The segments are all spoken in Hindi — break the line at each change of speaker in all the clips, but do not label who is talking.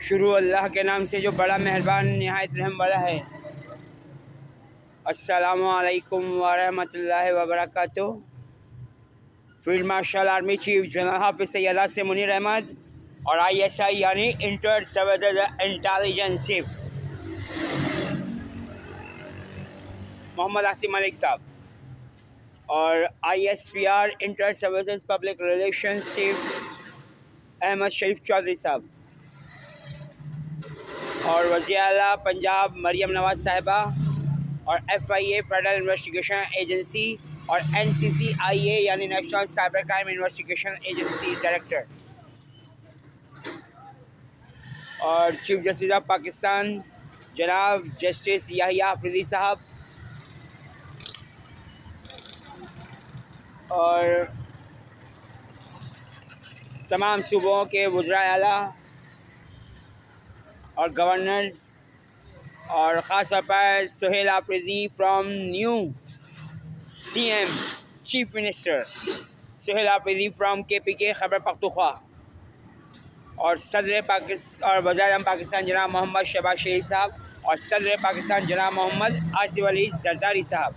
शुरू अल्लाह के नाम से जो बड़ा मेहरबान निहायत रहम वाला है। अस्सलामु अलैकुम वरहमतुल्लाहि वबरकातुहू। Field marshal army chief general Hafiz Syed Asim Munir Ahmed और ISI यानी inter services intelligence chief Mohammad Asim Malik साहब और ISPR inter services public relations chief Ahmed Sharif Chaudhry साहब और वज़ीर आला पंजाब मरियम नवाज साहिबा और FIA फेडरल इन्वेस्टिगेशन एजेंसी और NCCIA यानी national cyber crime investigation agency director और चीफ जस्टिस ऑफ पाकिस्तान जनाब जस्टिस याहिया अफरीदी साहब और तमाम सूबों के वज़राए आला और गवर्नर्स और ख़ास तौर पर Suhail Afridi from new CM chief minister Suhail Afridi from KPK Khyber Pakhtunkhwa और सदर पाकिस्तान और वज़ीर-ए-आज़म पाकिस्तान जनाब मोहम्मद शहबाज शरीफ साहब और सदर पाकिस्तान जनाब मोहम्मद आसिफ अली जरदारी साहब।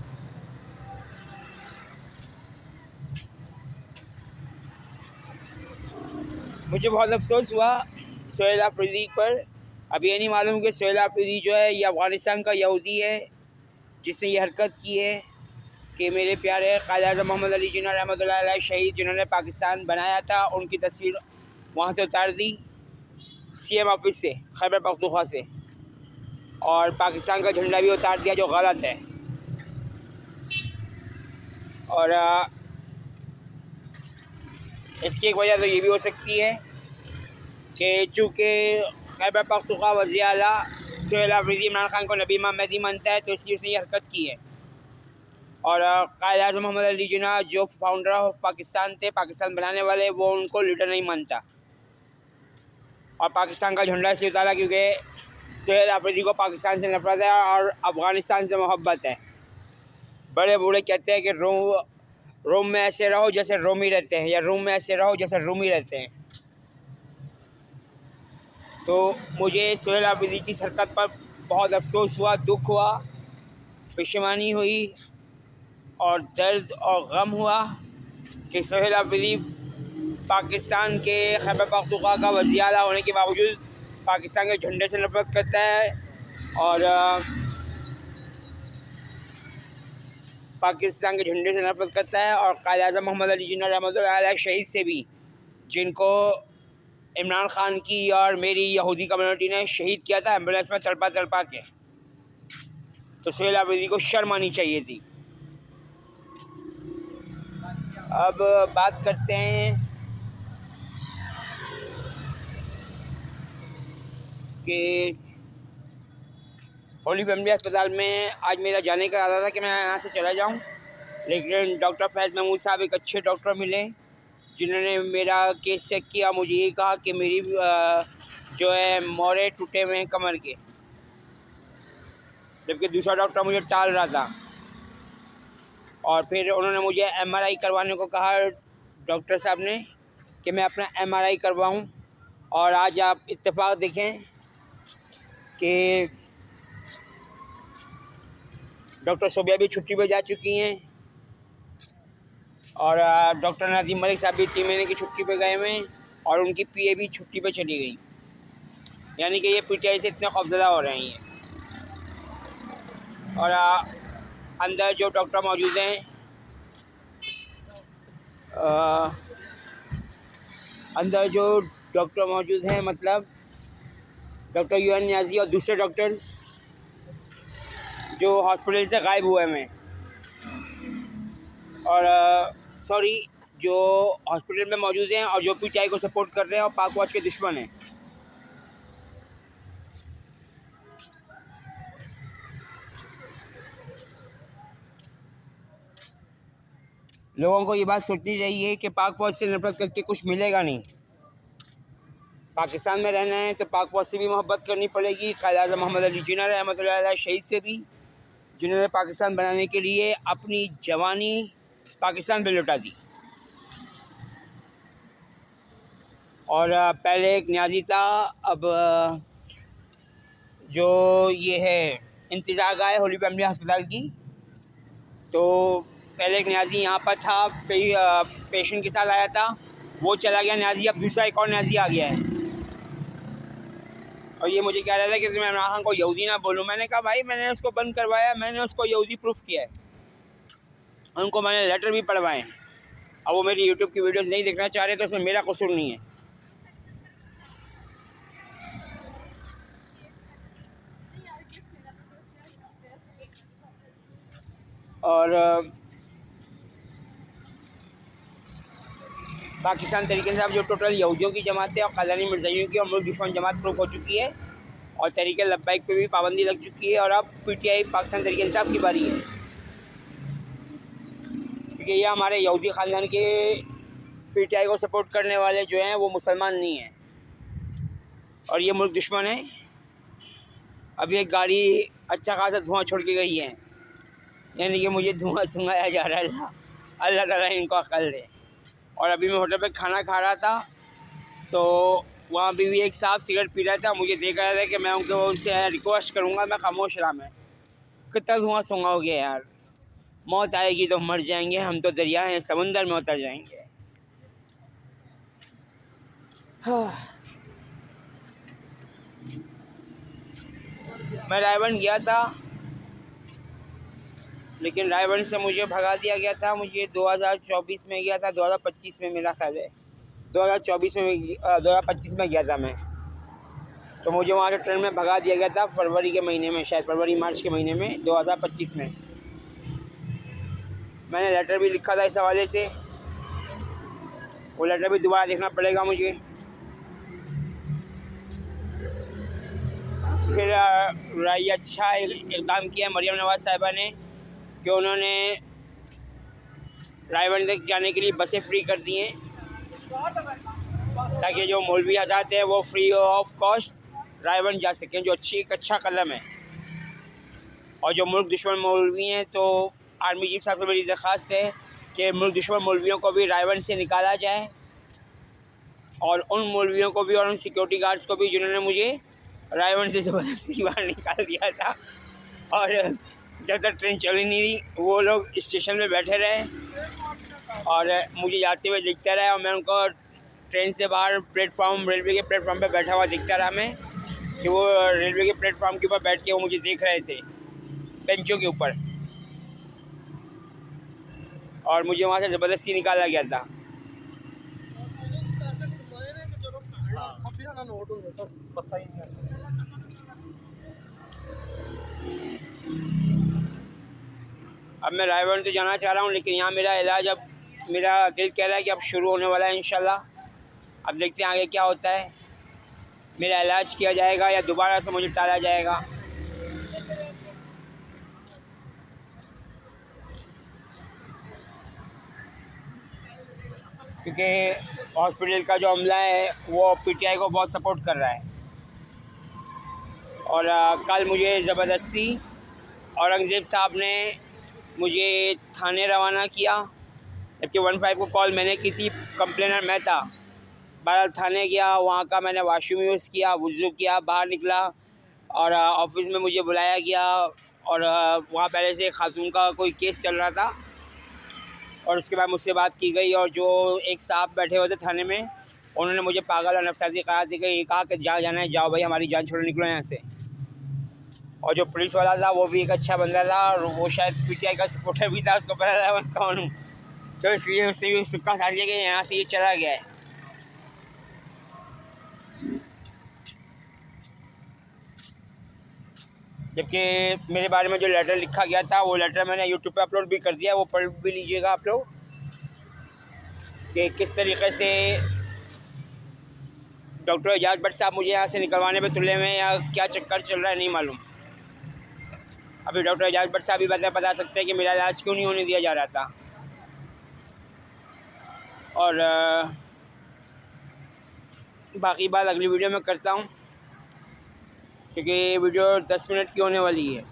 मुझे बहुत अफसोस हुआ सुहेल आफरीदी पर। अब ये नहीं मालूम कि सुहेल आफरीदी जो है ये अफ़गानिस्तान का यहूदी है जिसने ये हरकत की है कि मेरे प्यारे क़ायद-ए-आज़म मोहम्मद अली जिन्ना रहमतुल्लाह अलैह शहीद जिन्होंने पाकिस्तान बनाया था, उनकी तस्वीर वहाँ से उतार दी CM ऑफिस से खैबर पख्तूनख्वा से और पाकिस्तान का झंडा भी उतार दिया जो गलत है। और इसकी एक वजह तो ये भी हो सकती है कि चूँकि खैबर पख्तूनख्वा वज़ीर आला सुहेल आफरीदी इमरान खान को नबी महमदी मानता है तो इसलिए उसने ये हरकत की है। और क़ायद-ए-आज़म मोहम्मद अली जिन्ना जो फाउंडर ऑफ पाकिस्तान थे, पाकिस्तान बनाने वाले, वो उनको लीडर नहीं मानता और पाकिस्तान का झंडा इसलिए उतारा क्योंकि सुहेल आफरीदी को पाकिस्तान से नफरत है और अफ़गानिस्तान से मोहब्बत है। बड़े बूढ़े कहते हैं कि रोम में ऐसे रहो जैसे रोमी रहते हैं या रूम में ऐसे रहो जैसे रूमी रहते हैं। तो मुझे सुहेल आफरीदी की हरकत पर बहुत अफसोस हुआ, दुख हुआ, पेशेमानी हुई और दर्द और गम हुआ कि सुहेल आफरीदी पाकिस्तान के खैबर पख्तूनख्वा का वज़ीर आला होने के बावजूद पाकिस्तान के झंडे से नफरत करता है और पाकिस्तान के झंडे से नफरत करता है और क़ायद-ए-आज़म मोहम्मद अली जिन्ना रहमतुल्लाह अलैह शहीद से भी, जिनको इमरान खान की और मेरी यहूदी कम्युनिटी ने शहीद किया था एम्बुलेंस में तड़पा के, तो सुहेल आफरीदी को शर्म आनी चाहिए थी। अब बात करते हैं कि होली फैमिली अस्पताल में आज मेरा जाने का इरादा था कि मैं यहाँ से चला जाऊँ, लेकिन डॉक्टर फैज़ महमूद साहब एक अच्छे डॉक्टर मिले जिन्होंने मेरा केस चेक किया। मुझे ये कहा कि मेरी जो है मोरे टूटे हुए हैं कमर के, जबकि दूसरा डॉक्टर मुझे टाल रहा था। और फिर उन्होंने मुझे MRI करवाने को कहा डॉक्टर साहब ने कि मैं अपना MRI करवाऊं। और आज आप इत्तेफाक देखें कि डॉक्टर सोबिया भी छुट्टी पे जा चुकी हैं और डॉक्टर नदीम मलिक साहब भी 3 महीने की छुट्टी पे गए हुए हैं और उनकी PA भी छुट्टी पे चली गई। यानी कि ये PTI से इतने खौफज़दा हो रहे हैं। और अंदर जो डॉक्टर मौजूद हैं मतलब डॉक्टर UN नियाज़ी और दूसरे डॉक्टर्स जो हॉस्पिटल से गायब हुए हैं और जो हॉस्पिटल में मौजूद हैं और जो PTI को सपोर्ट कर रहे हैं और पाक फौज के दुश्मन हैं। लोगों को ये बात सोचनी चाहिए कि पाक फौज से नफरत करके कुछ मिलेगा नहीं। पाकिस्तान में रहना है तो पाक फौज से भी मोहब्बत करनी पड़ेगी, क़ायद-ए-आज़म मोहम्मद अली जिन्ना रहमतुल्लाह अलैह शहीद से भी, जिन्होंने पाकिस्तान बनाने के लिए अपनी जवानी पाकिस्तान पे लुटा दी। और पहले एक न्याजी था, अब जो ये है इंतज़ार गाह है होली फैमिली अस्पताल की, तो पहले एक न्याजी यहाँ पर था, पेशेंट के साथ आया था, वो चला गया न्याजी, अब दूसरा एक और न्याजी आ गया है। और ये मुझे कह रहा था कि मैं इमरान खान को यहूदी ना बोलूँ। मैंने कहा भाई मैंने उसको बंद करवाया, मैंने उसको यहूदी प्रूफ किया है, उनको मैंने लेटर भी पढ़वाए। अब वो मेरी यूट्यूब की वीडियोस नहीं देखना चाह रहे तो उसमें मेरा कसूर नहीं है। और पाकिस्तान तरीके से अब जो टोटल यहूदियों की जमात है और क़ादियानी मिर्ज़ाइयों की और मुल्क दुश्मन जमात प्रूफ हो चुकी है, और तरीके लब्बाइक पे भी पाबंदी लग चुकी है। और अब पीटीआई पाकिस्तान तरीके इंसाफ की बारी है, क्योंकि ये हमारे यहूदी ख़ानदान के पीटीआई को सपोर्ट करने वाले जो हैं वो मुसलमान नहीं हैं और ये मुल्क दुश्मन है। अभी एक गाड़ी अच्छा खासा धुआं छोड़ के गई है, यानी कि मुझे धुआं सुंघाया जा रहा है। अल्लाह ताला इनको अक्ल दे। और अभी मैं होटल पे खाना खा रहा था तो वहाँ भी एक साहब सिगरेट पी रहा था, मुझे देख रहा था कि मैं उनसे रिक्वेस्ट करूँगा मैं खामोश रहा। मैं कितना धुआं सूंघाओगे यार, मौत आएगी तो मर जाएंगे, हम तो दरिया हैं समंदर में उतर जाएंगे। मैं रायबन गया था, लेकिन रायबन से मुझे भगा दिया गया था। मुझे 2024 में गया था, 2025 में मेरा ख्याल है 2024 में 2025 में गया था मैं, तो मुझे वहाँ से ट्रेन में भगा दिया गया था फरवरी के महीने में, शायद फरवरी मार्च के महीने में 2025 में। मैंने लेटर भी लिखा था इस हवाले से, वो लेटर भी दोबारा देखना पड़ेगा मुझे। फिर राय अच्छा इक़दाम किया मरियम नवाज़ साहिबा ने कि उन्होंने रायबन तक जाने के लिए बसें फ्री कर दी हैं, ताकि जो मौलवी हज़रात हैं वो फ्री ऑफ कॉस्ट रायबन जा सकें, जो एक अच्छा कदम है। और जो मुल्क दुश्मन मौलवी हैं, तो आर्मी चीफ साहब से मेरी दरख्वास्त है कि मुल्क दुश्मन मौलवियों को भी रायबन से निकाला जाए, और उन मौलवियों को भी और उन सिक्योरिटी गार्ड्स को भी जिन्होंने मुझे रायबन से ज़बरदस्ती बाहर निकाल दिया था, और जब तक ट्रेन चल ही नहीं रही वो लोग स्टेशन में बैठे रहे और मुझे जाते हुए दिखता रहा, और मैं उनको ट्रेन से बाहर प्लेटफॉर्म, रेलवे के प्लेटफॉर्म पे बैठा हुआ दिखता रहा मैं, कि वो रेलवे के प्लेटफॉर्म के ऊपर बैठ के वो मुझे देख रहे थे बेंचों के ऊपर, और मुझे वहाँ से ज़बरदस्ती निकाला गया था। अब मैं रायबन तो जाना चाह रहा हूँ, लेकिन यहाँ मेरा इलाज, अब मेरा दिल कह रहा है कि अब शुरू होने वाला है इंशाल्लाह। अब देखते हैं आगे क्या होता है, मेरा इलाज किया जाएगा या दोबारा से मुझे टाला जाएगा। क्योंकि हॉस्पिटल का जो अमला है वो पीटीआई को बहुत सपोर्ट कर रहा है, और कल मुझे ज़बरदस्ती औरंगज़ेब साहब ने मुझे थाने रवाना किया, जबकि 15 को कॉल मैंने की थी, कंप्लेनर मैं था। बहरहाल थाने गया, वहाँ का मैंने वाशरूम यूज़ किया, वुज़ू किया, बाहर निकला और ऑफिस में मुझे बुलाया गया, और वहाँ पहले से खातून का कोई केस चल रहा था, और उसके बाद मुझसे बात की गई, और जो एक साहब बैठे हुए थे थाने में उन्होंने मुझे पागल और नफसाती करार दी गई, ये कहा कि जहाँ जाना है जाओ भाई, हमारी जान छोड़ो, निकलो यहाँ से। और जो पुलिस वाला था वो भी एक अच्छा बंदा था, और वो शायद पीटीआई का सपोर्टर भी था, उसको पता था मैं कौन हूँ, तो इसलिए उससे भी सुक्का खा लिया कि यहाँ से ये चला गया है। जबकि मेरे बारे में जो लेटर लिखा गया था वो लेटर मैंने यूट्यूब पे अपलोड भी कर दिया, वो पढ़ भी लीजिएगा आप लोग कि किस तरीके से डॉक्टर एजाज भट्ट साहब मुझे यहाँ से निकलवाने पे तुले में, या क्या चक्कर चल रहा है नहीं मालूम। अभी डॉक्टर एजाज भट्ट साहब भी बता सकते हैं कि मेरा इलाज क्यों नहीं होने दिया जा रहा था। और बाकी बात अगली वीडियो में करता हूँ, क्योंकि वीडियो 10 मिनट की होने वाली है।